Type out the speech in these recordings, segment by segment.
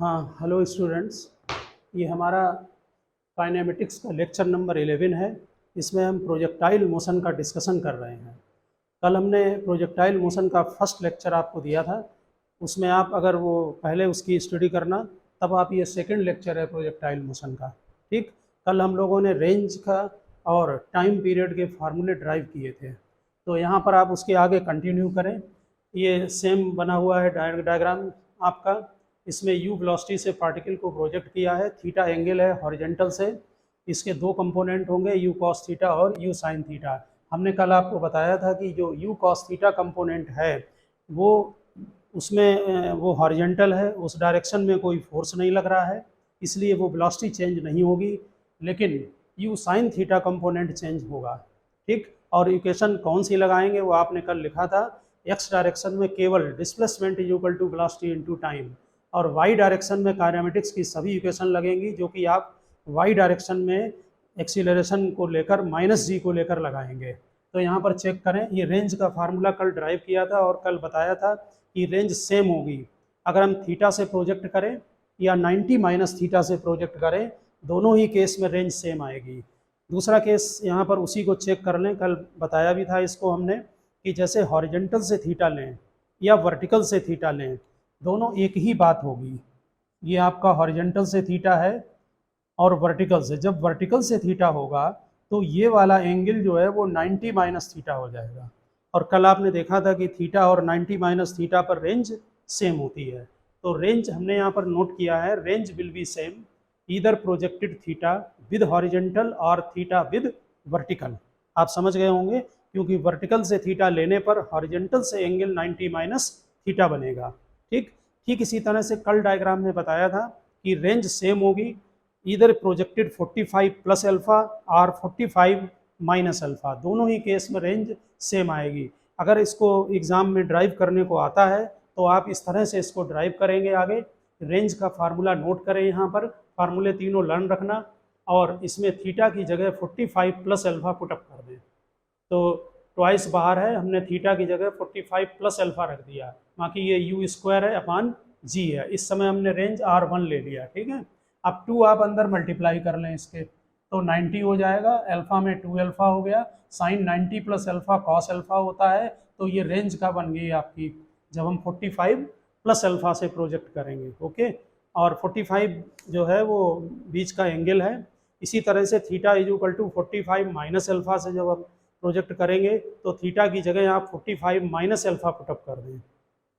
हाँ, hello students. ये हमारा काइनेमेटिक्स का लेक्चर नंबर 11 है। इसमें हम प्रोजेक्टाइल मोशन का डिस्कशन कर रहे हैं। कल हमने प्रोजेक्टाइल मोशन का फर्स्ट लेक्चर आपको दिया था। उसमें आप अगर वो पहले उसकी स्टडी करना, तब आप ये सेकंड लेक्चर है प्रोजेक्टाइल मोशन का। ठीक, कल हम लोगों ने रेंज का और टाइम पीरियड के फार्मूले ड्राइव किए थे, तो यहाँ पर आप उसके आगे कंटिन्यू करें। ये सेम बना हुआ है डायग्राम आपका। इसमें यू वेलोसिटी से पार्टिकल को प्रोजेक्ट किया है, थीटा एंगल है हॉरिजेंटल से। इसके दो कंपोनेंट होंगे, यू कॉस थीटा और यू साइन थीटा। हमने कल आपको बताया था कि जो यू कॉस थीटा कंपोनेंट है वो उसमें वो हॉरिजेंटल है, उस डायरेक्शन में कोई फोर्स नहीं लग रहा है, इसलिए वो वेलोसिटी चेंज नहीं होगी। लेकिन you sine theta component change होगा। ठीक, और इक्वेशन कौन सी लगाएंगे वो आपने कल लिखा था। एक्स डायरेक्शन में केवल displacement is equal to velocity into time, और वाई डायरेक्शन में काइनेमेटिक्स की सभी इक्वेशन लगेंगी, जो कि आप वाई डायरेक्शन में एक्सीलरेशन को लेकर माइनस जी को लेकर लगाएंगे। तो यहाँ पर चेक करें, ये रेंज का फार्मूला कल ड्राइव किया था और कल बताया था कि रेंज सेम होगी अगर हम थीटा से प्रोजेक्ट करें या 90 माइनस थीटा से प्रोजेक्ट करें, दोनों ही केस में रेंज सेम आएगी। दूसरा केस यहाँ पर उसी को चेक कर लें, कल बताया भी था इसको हमने, कि जैसे हॉरिजेंटल से थीटा लें या वर्टिकल से थीटा लें, दोनों एक ही बात होगी। ये आपका हॉरिजेंटल से थीटा है और वर्टिकल से, जब वर्टिकल से थीटा होगा तो ये वाला एंगल जो है वो 90 माइनस थीटा हो जाएगा। और कल आपने देखा था कि थीटा और 90 माइनस थीटा पर रेंज सेम होती है। तो रेंज हमने यहाँ पर नोट किया है, range will be same either projected theta with horizontal और थीटा विद वर्टिकल। आप समझ गए होंगे, क्योंकि वर्टिकल से थीटा लेने पर हॉरिजेंटल से एंगल 90 माइनस थीटा बनेगा। ठीक ठीक इसी तरह से कल डायग्राम में बताया था कि रेंज सेम होगी, इधर प्रोजेक्टेड 45 प्लस अल्फा और 45 माइनस अल्फा, दोनों ही केस में रेंज सेम आएगी। अगर इसको एग्जाम में ड्राइव करने को आता है तो आप इस तरह से इसको ड्राइव करेंगे। आगे रेंज का फार्मूला नोट करें, यहाँ पर फार्मूले तीनों लर्न रखना, और इसमें थीटा की जगह 45 प्लस अल्फा पुटअप कर दें। तो ट्वाइस बाहर है, हमने थीटा की जगह 45 प्लस अल्फा रख दिया, बाकी ये यू स्क्वायर है अपान जी है। इस समय हमने रेंज R1 ले लिया। ठीक है, अब 2 आप अंदर मल्टीप्लाई कर लें इसके, तो 90 हो जाएगा। अल्फा में 2 अल्फा हो गया, sine 90 plus alpha cos alpha होता है। तो ये रेंज का बन गई आपकी, जब हम 45 प्लस अल्फा से प्रोजेक्ट करेंगे। ओके, और 45 जो है वो बीच का एंगल है। इसी तरह से theta is equal to 45 minus alpha से जब हम प्रोजेक्ट करेंगे तो थीटा की जगह आप 45 माइनस अल्फा पुटअप कर दें।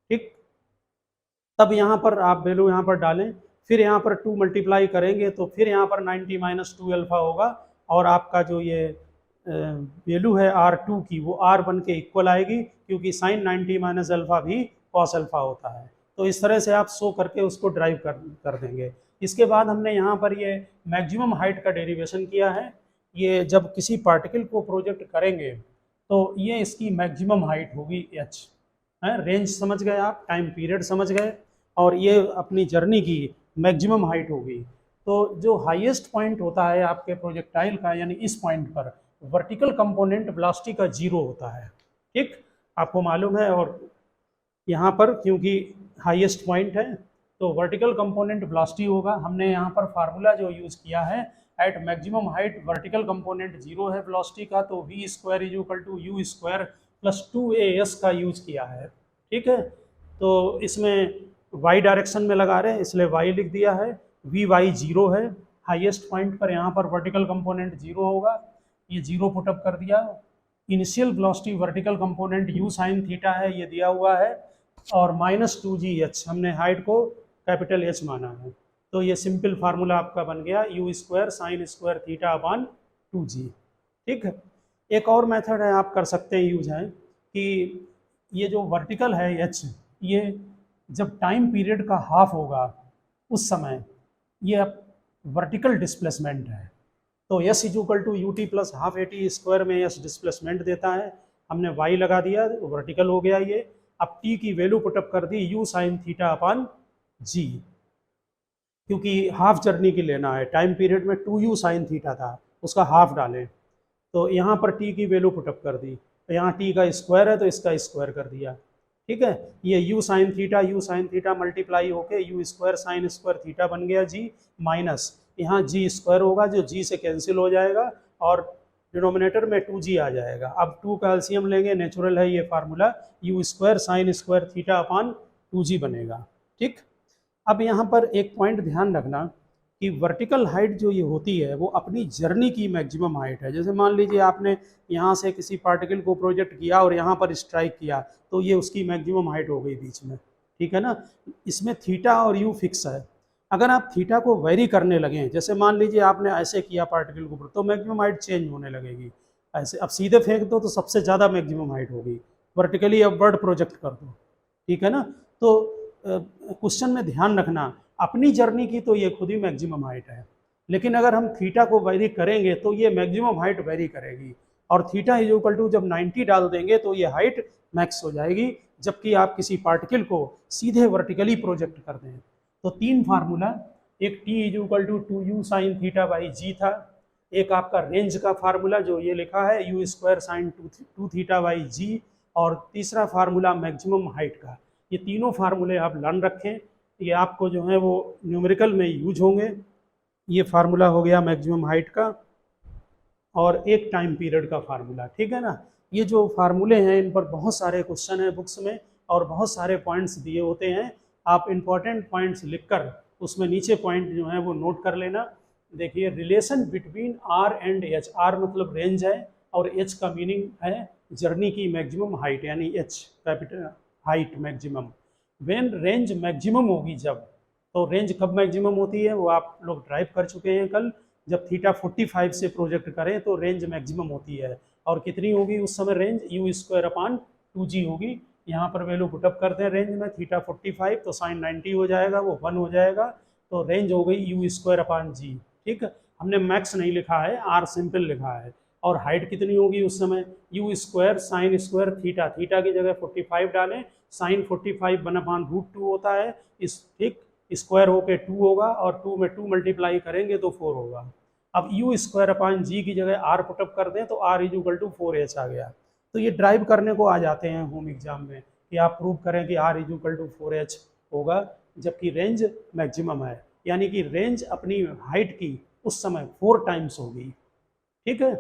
ठीक, तब यहाँ पर आप वैल्यू यहाँ पर डालें, फिर यहाँ पर 2 मल्टीप्लाई करेंगे तो फिर यहाँ पर 90 माइनस 2 अल्फा होगा, और आपका जो ये वैल्यू है R2 की वो R1 के इक्वल आएगी, क्योंकि साइन 90 माइनस अल्फा भी कॉस अल्फा होता है। तो इस तरह से आप शो करके उसको ड्राइव कर देंगे। इसके बाद हमने यहाँ पर ये मैक्सिमम हाइट का डेरिवेशन किया है। ये जब किसी पार्टिकल को प्रोजेक्ट करेंगे तो ये इसकी मैक्सिमम हाइट होगी h है। रेंज समझ गए आप, टाइम पीरियड समझ गए, और ये अपनी जर्नी की मैक्सिमम हाइट होगी। तो जो हाईएस्ट पॉइंट होता है आपके प्रोजेक्टाइल का, यानी इस पॉइंट पर वर्टिकल कंपोनेंट वेलोसिटी का 0 होता है। ठीक, आपको मालूम है। और यहाँ पर क्योंकि हाईएस्ट पॉइंट है तो वर्टिकल कंपोनेंट वेलोसिटी होगा। हमने यहाँ पर फार्मूला जो यूज़ किया है, at maximum height vertical component 0 है वेलोसिटी का, तो V square is equal to you square plus 2as का यूज किया है। ठीक है, तो इसमें y डायरेक्शन में लगा रहे हैं इसलिए y लिख दिया है। वी वाई 0 है, हाईएस्ट पॉइंट पर यहाँ पर वर्टिकल कंपोनेंट 0 होगा, ये 0 पुटअप कर दिया। Initial velocity vertical component u sine theta है, ये दिया हुआ है, और -2gh हमने हाइट को कैपिटल H माना है। तो ये सिंपल फार्मूला आपका बन गया, you square sine square theta upon 2g। ठीक है, एक और मेथड है आप कर सकते हैं यूज है, कि ये जो वर्टिकल है h, ये जब टाइम पीरियड का हाफ होगा उस समय ये वर्टिकल डिस्प्लेसमेंट है। तो s is equal to U T plus half A T square में s डिस्प्लेसमेंट देता है। हमने y लगा दिया, वर्टिकल हो गया ये। अब t की वैल्यू पुटअप कर दी, u sine theta upon g, क्योंकि हाफ जर्नी की लेना है। टाइम पीरियड में 2u साइन थीटा था, उसका हाफ डालें, तो यहाँ पर t की वैल्यू पुटअप कर दी। तो यहाँ t का स्क्वायर है तो इसका स्क्वायर कर दिया। ठीक है। ये यू साइन थीटा मल्टीप्लाई होके you square sine square theta बन गया जी, माइनस यहाँ जी स्क्वायर होगा जो जी से कैंसिल हो जाएगा और डिनोमिनेटर में 2g आ जाएगा। अब 2 का एलसीएम लेंगे, नेचुरल है ये formula, you square sine square theta upon 2g बनेगा। ठीक। अब यहाँ पर एक पॉइंट ध्यान रखना कि वर्टिकल हाइट जो ये होती है वो अपनी जर्नी की मैक्सिमम हाइट है। जैसे मान लीजिए आपने यहाँ से किसी पार्टिकल को प्रोजेक्ट किया और यहाँ पर स्ट्राइक किया तो ये उसकी मैक्सिमम हाइट हो गई बीच में, ठीक है ना। इसमें थीटा और यू फिक्स है। अगर आप थीटा को वेरी करने लगें, जैसे मान लीजिए आपने ऐसे किया पार्टिकल को, तो मैक्सिमम हाइट चेंज होने लगेगी। ऐसे अब सीधे फेंक दो तो सबसे ज़्यादा मैक्सिमम हाइट होगी, वर्टिकली अपवर्ड प्रोजेक्ट कर दो, ठीक है ना। तो क्वेश्चन में ध्यान रखना, अपनी जर्नी की तो ये खुद ही मैक्सिमम हाइट है, लेकिन अगर हम थीटा को वेरी करेंगे तो ये मैक्सिमम हाइट वेरी करेगी, और थीटा इज इक्वल टू जब 90 डाल देंगे तो ये हाइट मैक्स हो जाएगी, जबकि आप किसी पार्टिकल को सीधे वर्टिकली प्रोजेक्ट कर दें। तो 3 फार्मूला, एक T is equal to 2u sine theta by g था, एक आपका रेंज का फार्मूला जो ये लिखा है you square sine 2 theta by g, और तीसरा फार्मूला मैक्सिमम हाइट का। ये तीनों फार्मूले आप लर्न रखें, ये आपको जो है वो न्यूमेरिकल में यूज होंगे। ये फार्मूला हो गया मैक्सिमम हाइट का और एक टाइम पीरियड का फार्मूला, ठीक है ना। ये जो फार्मूले हैं इन पर बहुत सारे क्वेश्चन हैं बुक्स में और बहुत सारे पॉइंट्स दिए होते हैं। आप इंपॉर्टेंट पॉइंट्स लिखकर उसमें नीचे पॉइंट जो है वो नोट कर लेना। देखिए, relation between R and H, R मतलब रेंज है और एच का मीनिंग है जर्नी की मैक्सिमम हाइट, यानी H capital height maximum. When range maximum होगी जब, तो रेंज कब मैक्सिमम होती है वो आप लोग ड्राइव कर चुके हैं कल, जब थीटा 45 से प्रोजेक्ट करें तो रेंज मैक्सिमम होती है। और कितनी होगी उस समय range, you square upon 2g होगी। यहाँ पर वैल्यू पुटअप करते हैं रेंज में, थीटा 45 तो साइन 90 हो जाएगा, वो 1 हो जाएगा, तो रेंज हो गई यू स्क्वायर अपान जी। ठीक, हमने मैक्स नहीं लिखा है, आर सिंपल लिखा है। और हाइट कितनी होगी उस समय, you square sine square theta, theta की जगह 45 डालें, साइन 45 1 अपान √2 होता है इस, ठीक, स्क्वायर होके 2 होगा और 2 में 2 मल्टीप्लाई करेंगे तो 4 होगा। अब यू स्क्वायर अपान जी की जगह आर पुटअप कर दें तो R is equal to 4h आ गया। तो ये ड्राइव करने को आ जाते हैं होम एग्जाम में कि आप प्रूव करें कि are is equal to 4h होगा, जबकि रेंज मैक्सिमम है, यानी कि रेंज अपनी हाइट की उस समय 4 टाइम्स होगी। ठीक है।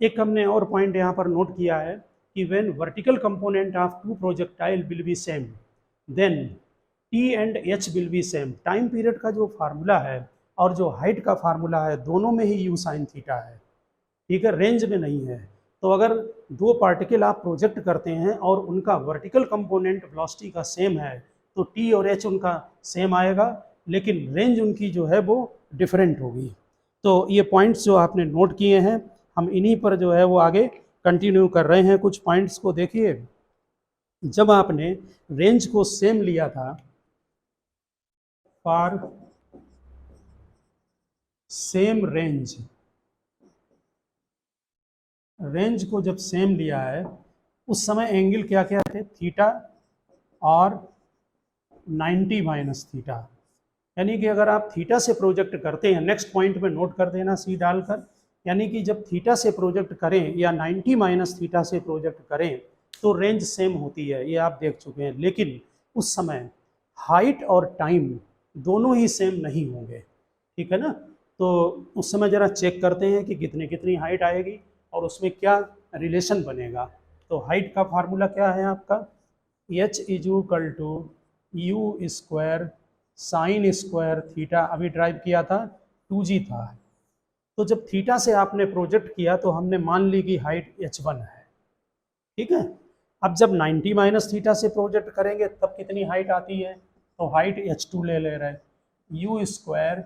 एक हमने और पॉइंट यहाँ पर नोट किया है कि when vertical component of 2 projectile will be same then T and H will be same. Time period का जो फार्मूला है और जो हाइट का फार्मूला है दोनों में ही यू साइन थीटा है, ठीक है, रेंज में नहीं है। तो अगर 2 पार्टिकल आप प्रोजेक्ट करते हैं और उनका वर्टिकल कंपोनेंट वेलोसिटी का सेम है तो टी और एच उनका सेम आएगा, लेकिन रेंज उनकी जो है वो डिफरेंट होगी। तो ये पॉइंट्स जो आपने नोट किए हैं, हम इन्हीं पर जो है वो आगे कंटिन्यू कर रहे हैं। कुछ पॉइंट्स को देखिए, जब आपने रेंज को सेम लिया था, फॉर सेम रेंज, रेंज को जब सेम लिया है उस समय एंगल क्या क्या थे, थीटा और 90 माइनस थीटा। यानी कि अगर आप थीटा से प्रोजेक्ट करते हैं, नेक्स्ट पॉइंट में नोट कर देना सी डालकर, यानी कि जब थीटा से प्रोजेक्ट करें या 90 माइनस थीटा से प्रोजेक्ट करें तो रेंज सेम होती है, ये आप देख चुके हैं। लेकिन उस समय हाइट और टाइम दोनों ही सेम नहीं होंगे, ठीक है ना। तो उस समय ज़रा चेक करते हैं कि कितनी कितनी हाइट आएगी और उसमें क्या रिलेशन बनेगा। तो हाइट का फार्मूला क्या है आपका, H is equal to you square sine square theta, अभी ड्राइव किया था 2g था। तो जब थीटा से आपने प्रोजेक्ट किया तो हमने मान ली कि हाइट h1 है, ठीक है। अब जब 90 माइनस थीटा से प्रोजेक्ट करेंगे तब कितनी हाइट आती है, तो हाइट h2 ले रहे हैं, यू स्क्वायर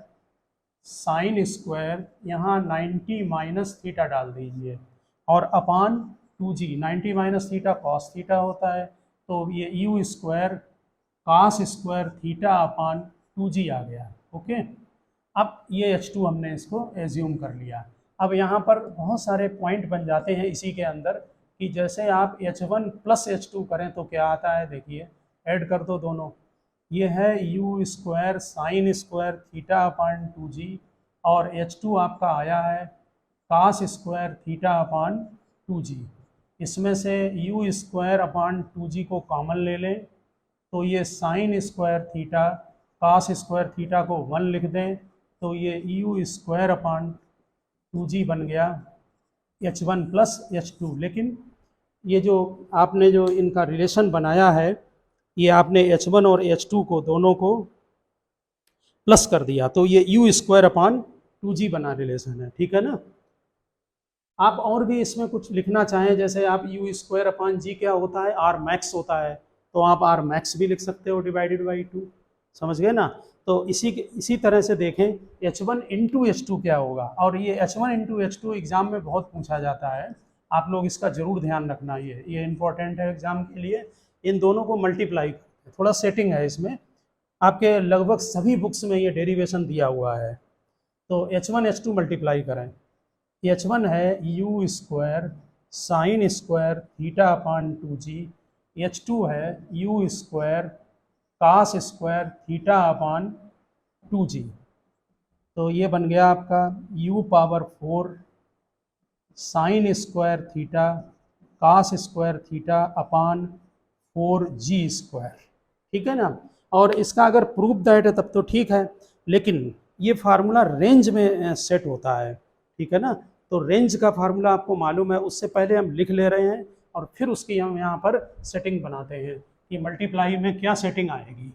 साइन स्क्वायर, यहाँ 90 माइनस थीटा डाल दीजिए और अपान 2g, 90 minus theta cos theta होता है, तो ये you square cos square theta upon 2g आ गया। ओके, अब ये h2 हमने इसको एज्यूम कर लिया। अब यहाँ पर बहुत सारे पॉइंट बन जाते हैं इसी के अंदर कि जैसे आप h1 प्लस h2 करें तो क्या आता है, देखिए ऐड कर दो दोनों, ये है you square sine square theta upon 2g और h2 आपका आया है cos square theta upon 2g। इसमें से यू स्क्वायर अपान 2g को कॉमन ले लें तो ये sine square theta cos square theta को 1 लिख दें तो ये यू स्क्वायर अपान 2g बन गया h1 प्लस h2। लेकिन ये जो आपने जो इनका रिलेशन बनाया है, ये आपने h1 और h2 को दोनों को प्लस कर दिया तो ये यू स्क्वायर अपान 2g बना रिलेशन है, ठीक है ना। आप और भी इसमें कुछ लिखना चाहें, जैसे आप यू स्क्वायर अपान जी क्या होता है, आर मैक्स होता है, तो आप आर मैक्स भी लिख सकते हो डिवाइडेड बाई 2, समझ गए ना। तो इसी तरह से देखें h1 इंटू h2 क्या होगा, और ये h1 इंटू h2 एग्जाम में बहुत पूछा जाता है, आप लोग इसका जरूर ध्यान रखना, ये इंपॉर्टेंट है एग्जाम के लिए। इन दोनों को मल्टीप्लाई, थोड़ा सेटिंग है इसमें, आपके लगभग सभी बुक्स में ये डेरिवेशन दिया हुआ है। तो h1 h2 मल्टीप्लाई करें, h1 है you square sine square theta upon 2g, h2 है you square cos square theta upon 2g। तो ये बन गया आपका u power 4 sine square theta cos square theta upon 4g square, ठीक है ना। और इसका अगर प्रूफ दैट है तब तो ठीक है, लेकिन ये फार्मूला रेंज में सेट होता है, ठीक है ना। तो रेंज का फार्मूला आपको मालूम है, उससे पहले हम लिख ले रहे हैं और फिर उसकी हम यहाँ पर सेटिंग बनाते हैं कि मल्टीप्लाई में क्या सेटिंग आएगी,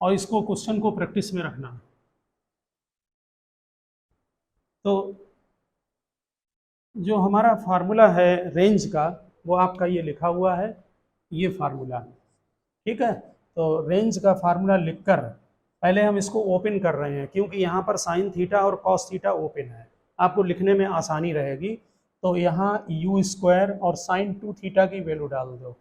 और इसको क्वेश्चन को प्रैक्टिस में रखना। तो जो हमारा फार्मूला है रेंज का, वो आपका ये लिखा हुआ है, ये फार्मूला, ठीक है। तो रेंज का फार्मूला लिखकर पहले हम इसको ओपन कर रहे हैं, क्योंकि यहाँ पर साइन थीटा और कॉस थीटा ओपन है, आपको लिखने में आसानी रहेगी। तो यहाँ यू स्क्वायर और साइन 2 थीटा की वैल्यू डाल दो,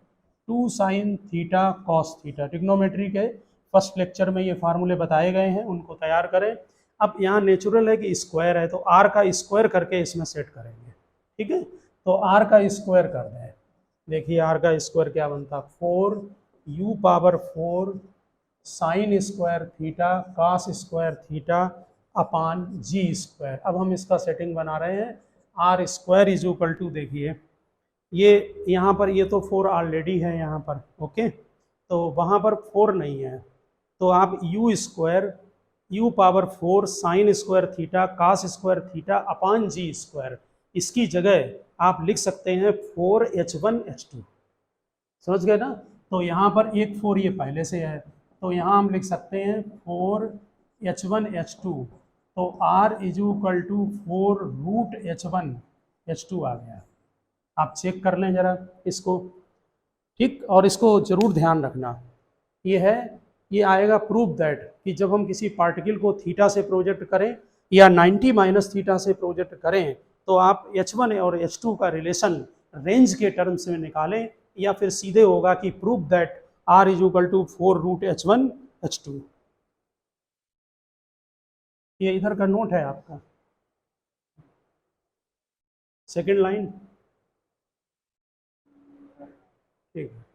2 sine theta cos theta. Trigonometry के फर्स्ट लेक्चर में ये फार्मूले बताए गए हैं, उनको तैयार करें। अब यहाँ नेचुरल है कि स्क्वायर है, तो आर का स्क्वायर करके इसमें सेट करेंगे, ठीक है। तो आर का स्क्वायर कर दें, देखिए आर का स्क्वायर क्या बनता, 4 U power 4 sine square theta cos square theta upon जी स्क्वायर। अब हम इसका सेटिंग बना रहे हैं, R square is equal to, देखिए ये यहाँ पर ये तो 4 ऑलरेडी है यहाँ पर, ओके, तो वहाँ पर 4 नहीं है, तो आप U square U power 4 sine square theta cos square theta upon जी स्क्वायर, इसकी जगह आप लिख सकते हैं 4h1h2, समझ गए ना। तो यहाँ पर एक 4 ये पहले से है, तो यहाँ हम लिख सकते हैं 4h1h2, तो r is equal to 4 root h1h2 आ गया। आप चेक कर लें जरा इसको, ठीक, और इसको जरूर ध्यान रखना, ये है, ये आएगा प्रूफ दैट कि जब हम किसी पार्टिकल को थीटा से प्रोजेक्ट करें या 90 माइनस थीटा से प्रोजेक्ट करें, तो आप h1 और h2 का रिलेशन रेंज के टर्म्स में निकालें, या फिर सीधे होगा कि proof that r is equal to 4 root h1h2। ये इधर का नोट है आपका, सेकेंड लाइन, ठीक है।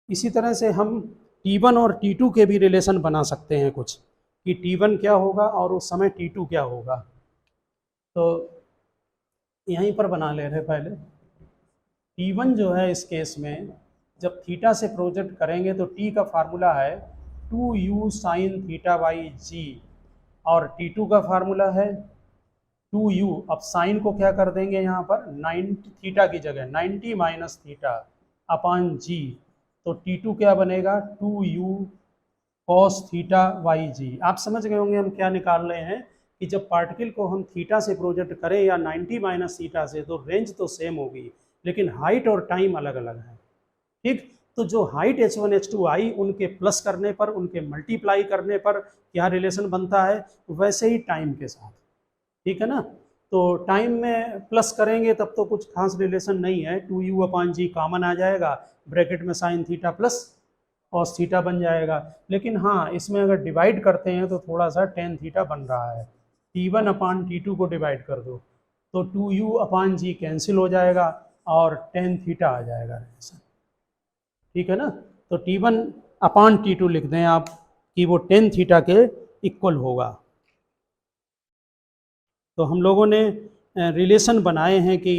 इसी तरह से हम T1 और T2 के भी रिलेशन बना सकते हैं कुछ, कि T1 क्या होगा और उस समय T2 क्या होगा। तो यहीं पर बना ले रहे पहले, T1 जो है इस केस में जब थीटा से प्रोजेक्ट करेंगे तो T का फार्मूला है 2u sine theta by g, और T2 का फार्मूला है 2u। अब साइन को क्या कर देंगे यहाँ पर 90 थीटा की जगह 90 माइनस थीटा अपान जी, तो T2 क्या बनेगा 2u कॉस थीटा बाई जी। आप समझ गए होंगे हम क्या निकाल रहे हैं, कि जब पार्टिकल को हम थीटा से प्रोजेक्ट करें या 90 माइनस थीटा से, तो रेंज तो सेम होगी लेकिन हाइट और टाइम अलग अलग है, ठीक। तो जो हाइट h1 h2 आई, उनके प्लस करने पर, उनके मल्टीप्लाई करने पर क्या रिलेशन बनता है, वैसे ही टाइम के साथ, ठीक है ना। तो टाइम में प्लस करेंगे तब तो कुछ खास रिलेशन नहीं है, 2u अपान जी कॉमन आ जाएगा, ब्रैकेट में sine theta plus cos theta बन जाएगा। लेकिन हाँ, इसमें अगर डिवाइड करते हैं तो थोड़ा सा टेन थीटा बन रहा है, T1 अपान T2 को डिवाइड कर दो तो 2u अपान जी कैंसिल हो जाएगा और टेन थीटा आ जाएगा रिलेशन, ठीक है ना। तो T1 अपान T2 लिख दें आप कि वो टेन थीटा के इक्वल होगा। तो हम लोगों ने रिलेशन बनाए हैं कि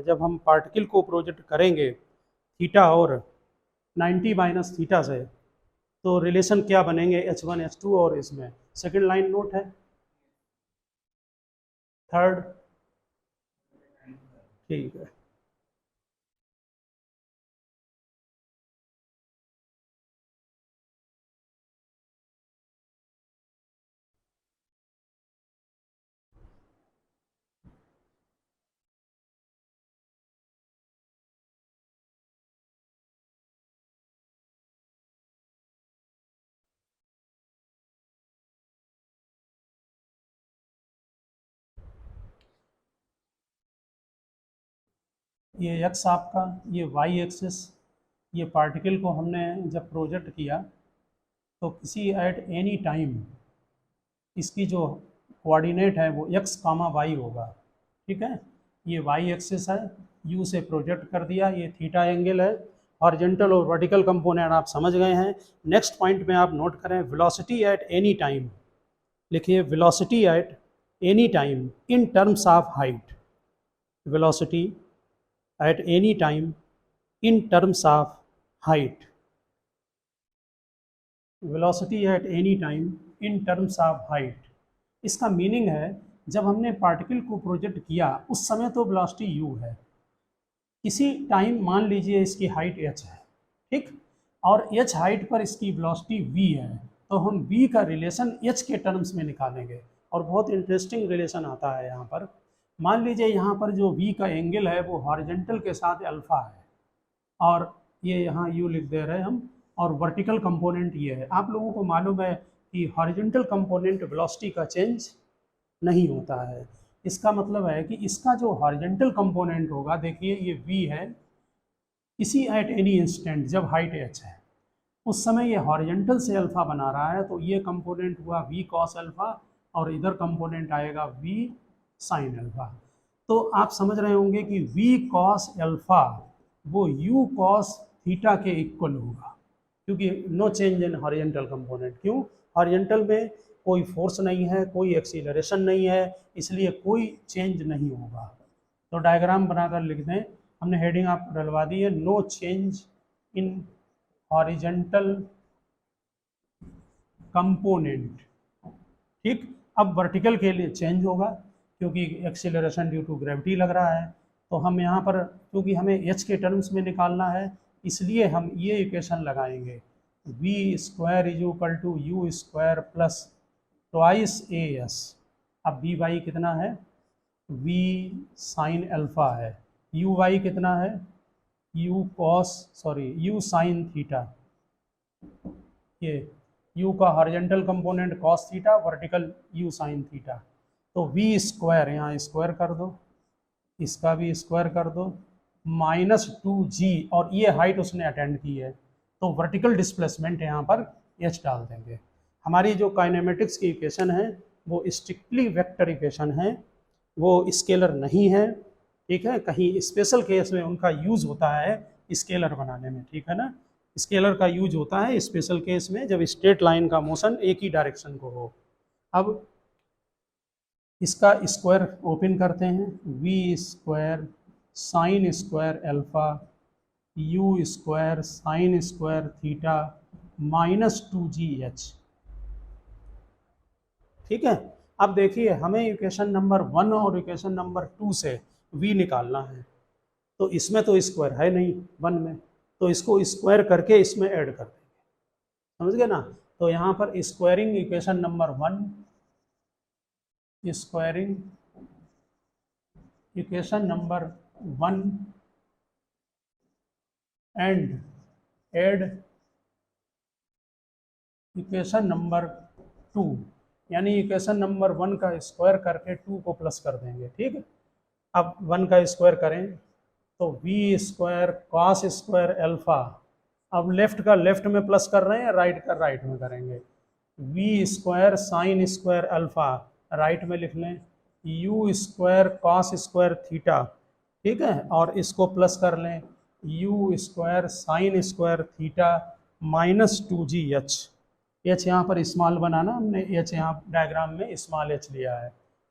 जब हम पार्टिकल को प्रोजेक्ट करेंगे थीटा और 90 माइनस थीटा से, तो रिलेशन क्या बनेंगे H1 H2, और इसमें सेकंड लाइन नोट है, थर्ड, ठीक है। ये एक्स आपका, ये वाई एक्सिस, ये पार्टिकल को हमने जब प्रोजेक्ट किया तो किसी एट एनी टाइम इसकी जो कोऑर्डिनेट है वो एक्स कामा वाई होगा, ठीक है। ये वाई एक्सिस है, यू से प्रोजेक्ट कर दिया, ये थीटा एंगल है, हॉरिजॉन्टल और वर्टिकल कंपोनेंट आप समझ गए हैं। नेक्स्ट पॉइंट में आप नोट करें वेलोसिटी एट एनी टाइम, लिखिए velocity at any time in terms of height, velocity at any time in terms of height, velocity at any time in terms of height. इसका meaning है जब हमने particle को project किया उस समय तो वेलोसिटी u है, किसी टाइम मान लीजिए इसकी हाइट h है, ठीक, और h हाइट पर इसकी वेलोसिटी v है, तो हम v का रिलेशन h के टर्म्स में निकालेंगे। और बहुत इंटरेस्टिंग रिलेशन आता है यहाँ पर। मान लीजिए यहाँ पर जो v का एंगल है वो हॉरिजॉन्टल के साथ अल्फा है, और ये यहाँ u लिख दे रहे हैं हम, और वर्टिकल कंपोनेंट ये है। आप लोगों को मालूम है कि हॉरिजॉन्टल कंपोनेंट वेलोसिटी का चेंज नहीं होता है। इसका मतलब है कि इसका जो हॉरिजॉन्टल कंपोनेंट होगा, देखिए ये v है, इसी एट एनी इंस्टेंट जब हाइट h है उस समय ये हॉरिजॉन्टल से अल्फा बना रहा है, तो ये कंपोनेंट हुआ v cos अल्फा, और इधर कंपोनेंट आएगा v sin अल्फा। तो आप समझ रहे होंगे कि v cos अल्फा वो u cos थीटा के इक्वल होगा, क्योंकि no change in horizontal component. क्यों? हॉरिजॉन्टल में कोई फोर्स नहीं है, कोई एक्सीलरेशन नहीं है, इसलिए कोई चेंज नहीं होगा। तो डायग्राम बनाकर लिख दें, हमने हेडिंग आपको डलवा दी है, no change in horizontal component, ठीक। अब वर्टिकल के लिए चेंज होगा क्योंकि एक्सीलरेशन ड्यू टू ग्रेविटी लग रहा है। तो हम यहाँ पर, क्योंकि हमें एच के टर्म्स में निकालना है, इसलिए हम ये इक्वेशन लगाएंगे, V square is equal to you square plus twice A S. अब वी वाई कितना है, वी साइन अल्फा है, यू वाई कितना है, यू साइन थीटा, ये u का horizontal component cos theta, vertical u sine theta. तो v स्क्वायर, यहाँ स्क्वायर कर दो, इसका भी स्क्वायर कर दो, -2g, और ये हाइट उसने अटेंड की है, तो वर्टिकल डिस्प्लेसमेंट यहाँ पर h डाल देंगे। हमारी जो काइनेमेटिक्स की इक्वेशन है वो स्ट्रिक्टली वेक्टर इक्वेशन है, वो स्केलर नहीं है, ठीक है। कहीं स्पेशल केस में उनका यूज़ होता है स्केलर बनाने में, ठीक है ना। स्केलर का यूज होता है स्पेशल केस में, जब स्ट्रेट लाइन का मोशन एक ही डायरेक्शन को हो। अब इसका स्क्वायर ओपन करते हैं, V square sine square alpha U square sine square theta -2gh, ठीक है। अब देखिए हमें इक्वेशन नंबर 1 और इक्वेशन नंबर 2 से v निकालना है, तो इसमें तो स्क्वायर है नहीं 1 में, तो इसको स्क्वायर करके इसमें ऐड कर देंगे, समझ गए ना। तो यहाँ पर squaring equation number 1, squaring equation number 1 and add equation number 2, यानी इक्वेशन नंबर 1 का स्क्वायर करके 2 को प्लस कर देंगे, ठीक है। अब 1 का स्क्वायर करें तो V square cos square alpha, अब लेफ्ट का लेफ्ट में प्लस कर रहे हैं, राइट का राइट में करेंगे, V square sine square alpha right में लिख लें, U square cos square theta, ठीक है, और इसको प्लस कर लें, U square sine square theta -2gh। H यहाँ पर स्मॉल बनाना, हमने एच यहाँ डायग्राम में स्मॉल एच लिया है,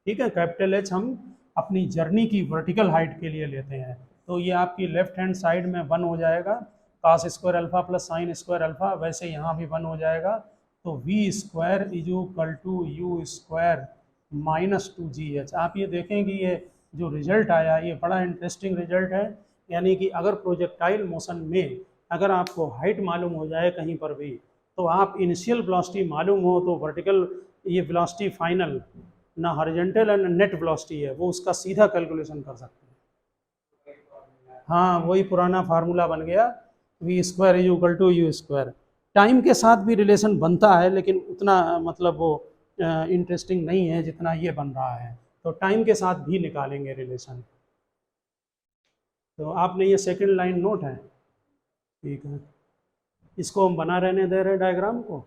ठीक है। कैपिटल एच हम अपनी जर्नी की वर्टिकल हाइट के लिए लेते हैं। तो ये आपकी लेफ्ट हैंड साइड में 1 हो जाएगा cos square alpha plus sine square alpha, वैसे यहाँ भी 1 हो जाएगा। तो V square is equal to you square minus 2GH। आप ये देखें कि ये जो रिजल्ट आया ये बड़ा इंटरेस्टिंग रिजल्ट है। यानी कि अगर प्रोजेक्टाइल मोशन में अगर आपको हाइट मालूम हो जाए कहीं पर भी, तो आप इनिशियल वेलोसिटी मालूम हो तो वर्टिकल ये वेलोसिटी फाइनल ना हॉरिजॉन्टल एंड नेट वेलोसिटी है वो उसका सीधा कैलकुलेशन कर सकते हैं। हाँ, वही पुराना फार्मूला बन गया, V square is equal to you square. Time के साथ भी रिलेशन बनता है लेकिन उतना मतलब वो इंटरेस्टिंग नहीं है जितना ये बन रहा है। तो टाइम के साथ भी निकालेंगे रिलेशन। तो आपने ये सेकंड लाइन नोट है, ठीक है। इसको हम बना रहने दे रहे डायग्राम को।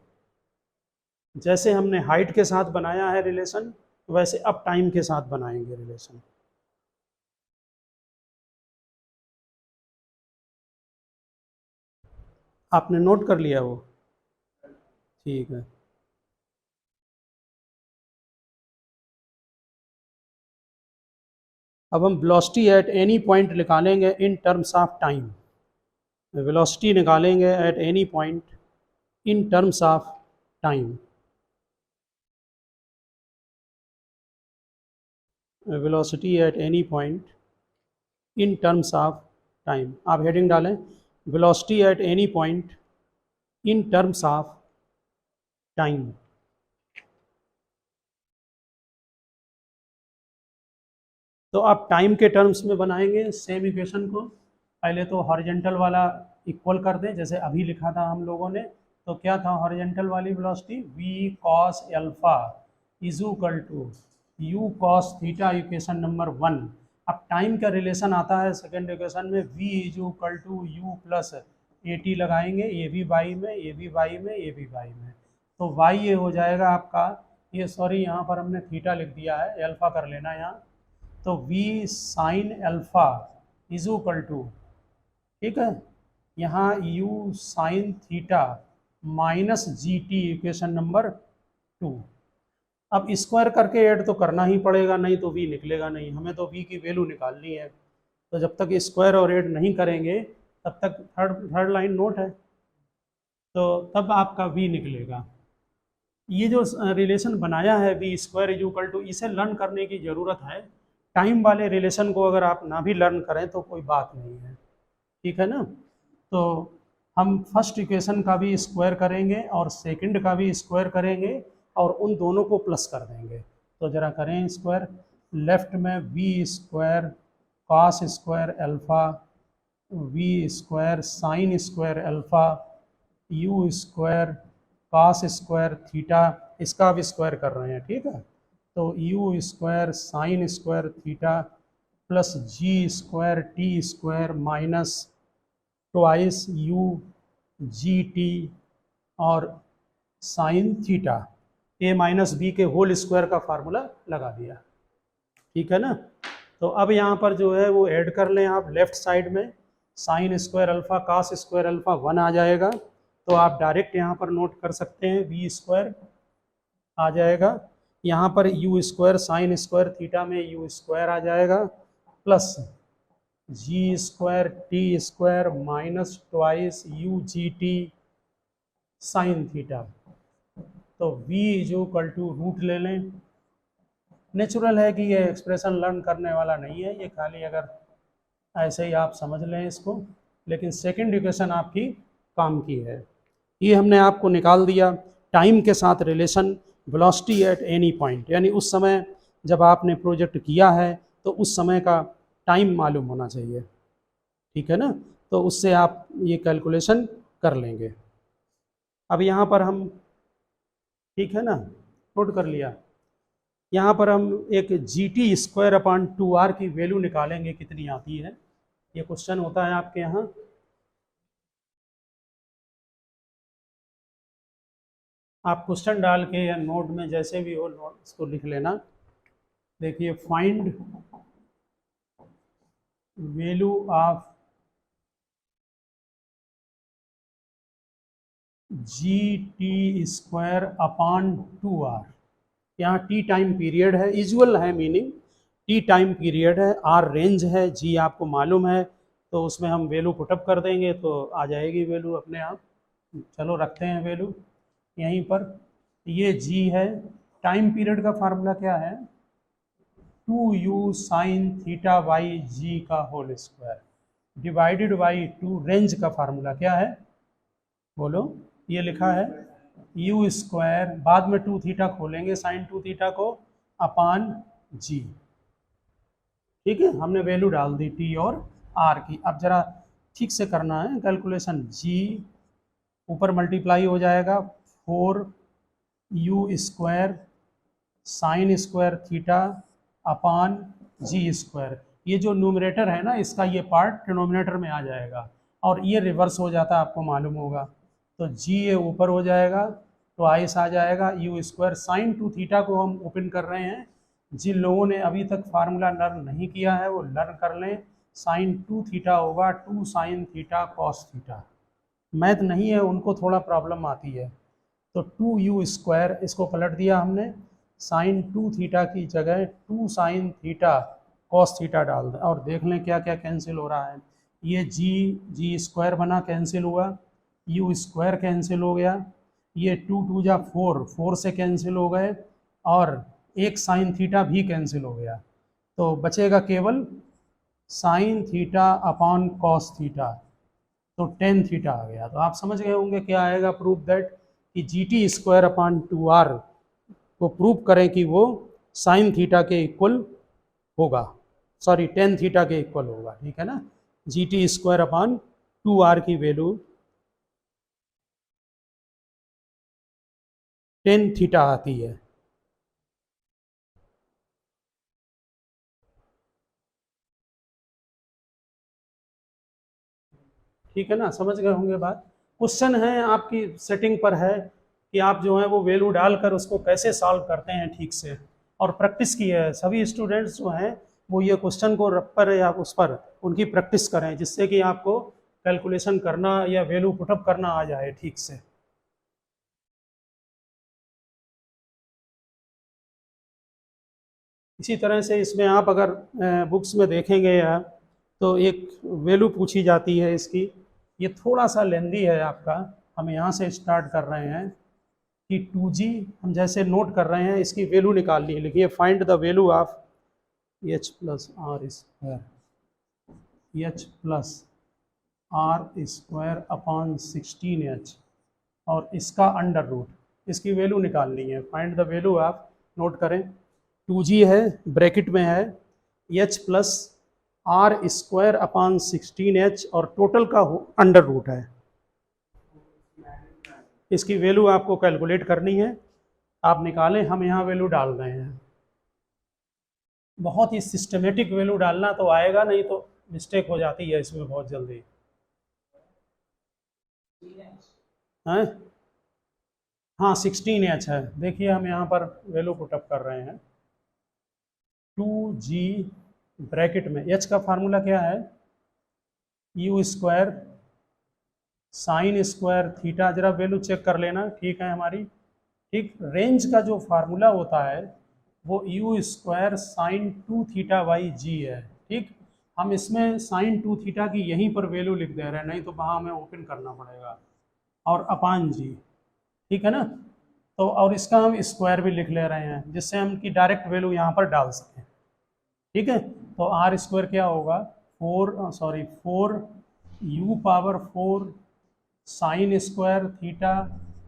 जैसे हमने हाइट के साथ बनाया है रिलेशन, वैसे अब टाइम के साथ बनाएंगे रिलेशन। आपने नोट कर लिया वो, ठीक है। अब हम वेलोसिटी एट एनी पॉइंट निकालेंगे in terms of time. Velocity निकालेंगे at any point in terms of time. Velocity at any point in terms of time. आप हेडिंग डालें, velocity at any point in terms of time. तो आप time के terms में बनाएंगे same equation को। पहले तो हॉरिजॉन्टल वाला इक्वल कर दें, जैसे अभी लिखा था हम लोगों ने। तो क्या था हॉरिजॉन्टल वाली velocity, v cos alpha is equal to u cos theta, equation number 1। अब टाइम का रिलेशन आता है सेकेंड इक्वेशन में, v is equal to U plus A T लगाएंगे, ये भी बाई में, ये भी बाई में, ये भी बाई में। तो y ये हो जाएगा आपका, ये सॉरी यहाँ पर हमने थीटा लिख दिया है, अल्फा कर लेना यहाँ। तो v sine alpha is equal to, ठीक है, यहाँ u sine theta minus G T, equation number 2। अब स्क्वायर करके ऐड तो करना ही पड़ेगा, नहीं तो v निकलेगा नहीं। हमें तो v की वैल्यू निकालनी है, तो जब तक स्क्वायर और ऐड नहीं करेंगे तब तक थर्ड लाइन नोट है, तो तब आपका v निकलेगा। ये जो रिलेशन बनाया है V square is equal to, इसे लर्न करने की ज़रूरत है। टाइम वाले रिलेशन को अगर आप ना भी लर्न करें तो कोई बात नहीं है, ठीक है ना। तो हम फर्स्ट इक्वेशन का भी स्क्वायर करेंगे और सेकंड का भी स्क्वायर करेंगे और उन दोनों को प्लस कर देंगे। तो ज़रा करें स्क्वायर। लेफ्ट में V square cos square alpha, V square sine square alpha, U square cos square theta, इसका भी स्क्वायर कर रहे हैं, ठीक है। तो U square sine square theta plus G square T square minus twice U G T और sine theta, A minus B के होल स्क्वायर का फार्मूला लगा दिया, ठीक है ना। तो अब यहाँ पर जो है वो ऐड कर लें आप लेफ्ट साइड में, sign square alpha cos square alpha 1 आ जाएगा। तो आप डायरेक्ट यहाँ पर नोट कर सकते हैं, वी स्क्वायर आ जाएगा, यहाँ पर U square sine square theta में यू स्क्वायर आ जाएगा plus G square T square minus twice U G T sine theta. तो v is equal to root ले लें। नेचुरल है कि ये एक्सप्रेशन लर्न करने वाला नहीं है, ये खाली अगर ऐसे ही आप समझ लें इसको, लेकिन सेकंड इक्वेशन आपकी काम की है। ये हमने आपको निकाल दिया टाइम के साथ relation velocity at any point, यानी उस समय जब आपने प्रोजेक्ट किया है तो उस समय का टाइम मालूम होना चाहिए, ठीक है ना। तो उससे आप ये कैलकुलेशन कर लेंगे। अब यहाँ पर हम, ठीक है ना, नोट कर लिया। यहाँ पर हम एक G T square upon 2r की वैल्यू निकालेंगे कितनी आती है, ये क्वेश्चन होता है आपके यहाँ। आप क्वेश्चन डाल के या नोट में जैसे भी हो नोट इसको लिख लेना। देखिए, find value of G T square upon 2r। यहाँ टी टाइम पीरियड है, यूजुअल है मीनिंग, टी टाइम पीरियड है, आर रेंज है, जी आपको मालूम है, तो उसमें हम वैल्यू पुटअप कर देंगे तो आ जाएगी वैल्यू अपने आप। चलो रखते हैं वैल्यू यहीं पर। ये जी है। टाइम पीरियड का फार्मूला क्या है? 2u sine theta by G का whole square divided by 2। Range का फार्मूला क्या है बोलो? ये लिखा है यू स्क्वायर, बाद में 2 थीटा खोलेंगे साइन 2 थीटा को, अपान जी। ठीक है, हमने वैल्यू डाल दी टी और आर की। अब जरा ठीक से करना है कैलकुलेशन। जी ऊपर मल्टीप्लाई हो जाएगा 4u square sine square theta upon जी स्क्वायर। ये जो न्यूमरेटर है ना, इसका ये पार्ट डिनोमिनेटर में आ जाएगा और ये रिवर्स हो जाता है, आपको मालूम होगा। तो जी ये ऊपर हो जाएगा, तो आइस आ जाएगा यू स्क्वायर। साइन 2 थीटा को हम ओपन कर रहे हैं। जिन लोगों ने अभी तक फार्मूला लर्न नहीं किया है वो लर्न कर लें। साइन 2 थीटा होगा 2 sine theta cos theta. Math नहीं है उनको थोड़ा प्रॉब्लम आती है। तो 2u स्क्वायर, इसको पलट दिया हमने, साइन 2 थीटा की जगह 2 साइन थीटा कॉस थीटा डाल दें और देख लें क्या क्या कैंसिल हो रहा है। ये जी स्क्वायर बना, कैंसिल हुआ, यू स्क्वायर कैंसिल हो गया, ये 2 2 जा 4, 4 से कैंसिल हो गए, और एक साइन थीटा भी कैंसिल हो गया। तो बचेगा केवल sine theta upon cos theta, तो टेन थीटा आ गया। तो आप समझ गए होंगे क्या आएगा प्रूफ दैट कि G T square upon 2r को प्रूव करें कि वो साइन थीटा के इक्वल होगा, सॉरी टेन थीटा के इक्वल होगा। ठीक है ना, G T square upon 2r की वैल्यू 10 थीटा आती है। ठीक है ना, समझ गए होंगे बात। क्वेश्चन है आपकी सेटिंग पर है कि आप जो है वो वैल्यू डालकर उसको कैसे सॉल्व करते हैं ठीक से, और प्रैक्टिस की है। सभी स्टूडेंट्स जो हैं वो ये क्वेश्चन को रख पर या उस पर उनकी प्रैक्टिस करें, जिससे कि आपको कैलकुलेशन करना या वैल्यू पुटअप करना आ जाए ठीक से। इसी तरह से इसमें आप अगर बुक्स में देखेंगे या, तो एक वैल्यू पूछी जाती है इसकी। ये थोड़ा सा लेंदी है आपका, हम यहाँ से स्टार्ट कर रहे हैं कि 2g, हम जैसे नोट कर रहे हैं इसकी वैल्यू निकालनी है। लिखिए find the value of H plus R square, H plus R square upon 16h, और इसका अंडर रूट, इसकी वैल्यू निकालनी है। फाइंड द वैल्यू आप नोट करें। 2g है, ब्रैकेट में है H plus R square upon 16h, और टोटल का अंडर रूट है। इसकी वैल्यू आपको कैलकुलेट करनी है, आप निकालें, हम यहाँ वैल्यू डाल रहे हैं। बहुत ही सिस्टमेटिक वैल्यू डालना तो आएगा, नहीं तो मिस्टेक हो जाती है इसमें बहुत जल्दी है। हाँ 16h है, देखिए हम यहाँ पर वैल्यू पुटअप कर रहे हैं। 2g ब्रैकेट में h का फार्मूला क्या है? You square sine square theta, जरा वैल्यू चेक कर लेना, ठीक है हमारी। ठीक, रेंज का जो फार्मूला होता है वो u square sine 2 theta by g है। ठीक, हम इसमें साइन 2 थीटा की यहीं पर वैल्यू लिख दे रहे हैं, नहीं तो वहाँ हमें ओपन करना पड़ेगा, और अपान जी। ठीक है ना, तो और इसका हम स्क्वायर भी लिख ले रहे हैं, जिससे हम की डायरेक्ट वैल्यू यहाँ पर डाल सकें। ठीक है, तो आर स्क्वायर क्या होगा? 4 sine square theta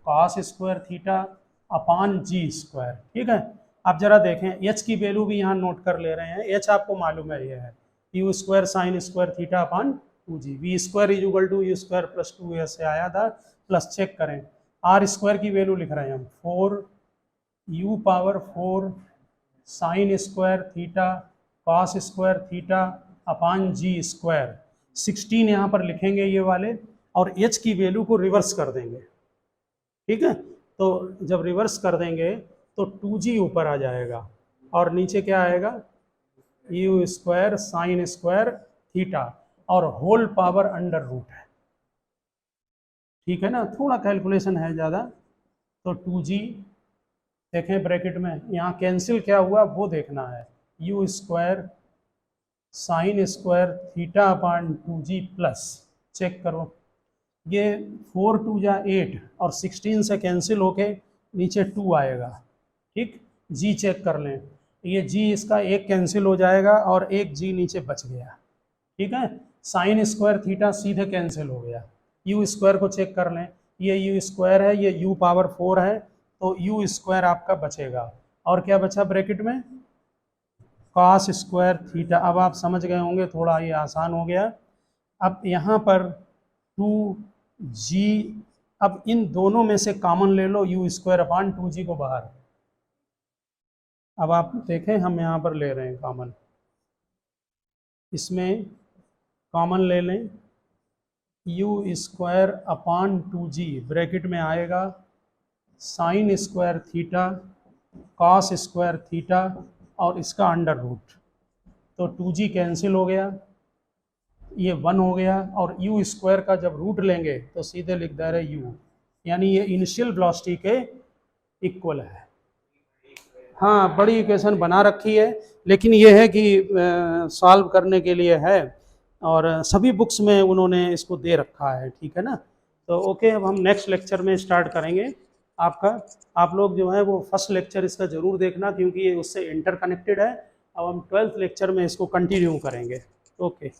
cos square theta upon जी स्क्वायर। ठीक है, अब जरा देखें एच की वैल्यू भी यहाँ नोट कर ले रहे हैं। एच आपको मालूम है, ये है you square sine square theta upon 2g। V square is equal to you square plus 2 से आया था, प्लस चेक करें। आर स्क्वायर की वैल्यू लिख रहे हैं हम 4 sine square theta cos square theta upon जी स्क्वायर। 16 यहाँ पर लिखेंगे ये वाले, और एच की वैल्यू को रिवर्स कर देंगे। ठीक है, तो जब रिवर्स कर देंगे तो 2g ऊपर आ जाएगा, और नीचे क्या आएगा? You square sine square theta, और होल पावर अंडर रूट है। ठीक है ना, थोड़ा कैलकुलेशन है ज़्यादा। तो 2g देखें ब्रैकेट में, यहाँ कैंसिल क्या हुआ वो देखना है। You square sine square theta upon 2g plus, check करो ये 4 2 जा 8 और 16 से कैंसिल होके नीचे 2 आएगा, ठीक। जी चेक कर लें, ये जी इसका एक कैंसिल हो जाएगा और एक जी नीचे बच गया, ठीक है। साइन स्क्वायर थीटा सीधे कैंसिल हो गया। यू स्क्वायर को चेक कर लें, ये यू स्क्वायर है, ये यू पावर 4 है, तो यू स्क्वायर आपका बचेगा। और क्या बचा ब्रैकेट में, कॉस स्क्वायर थीटा। अब आप समझ गए होंगे, थोड़ा ये आसान हो गया। अब यहाँ पर 2g, अब इन दोनों में से कॉमन ले लो, यू स्क्वायर अपान 2g को बाहर। अब आप देखें, हम यहाँ पर ले रहे हैं कॉमन, इसमें कॉमन ले लें, U square upon 2g bracket में आएगा sign square theta cos square theta और इसका अंडर रूट, तो 2g कैंसिल हो गया, ये 1 हो गया, और यू स्क्वायर का जब रूट लेंगे तो सीधे लिख दे रहे यू, यानी ये इनिशियल वेलोसिटी के इक्वल है। हाँ, बड़ी इक्वेशन बना रखी है, लेकिन ये है कि सॉल्व करने के लिए है, और सभी बुक्स में उन्होंने इसको दे रखा है, ठीक है ना। तो ओके, अब हम नेक्स्ट लेक्चर में स्टार्ट करेंगे आपका। आप लोग जो है वो फर्स्ट लेक्चर इसका ज़रूर देखना, क्योंकि ये उससे इंटरकनेक्टेड है। अब हम 12th लेक्चर में इसको कंटिन्यू करेंगे। ओके।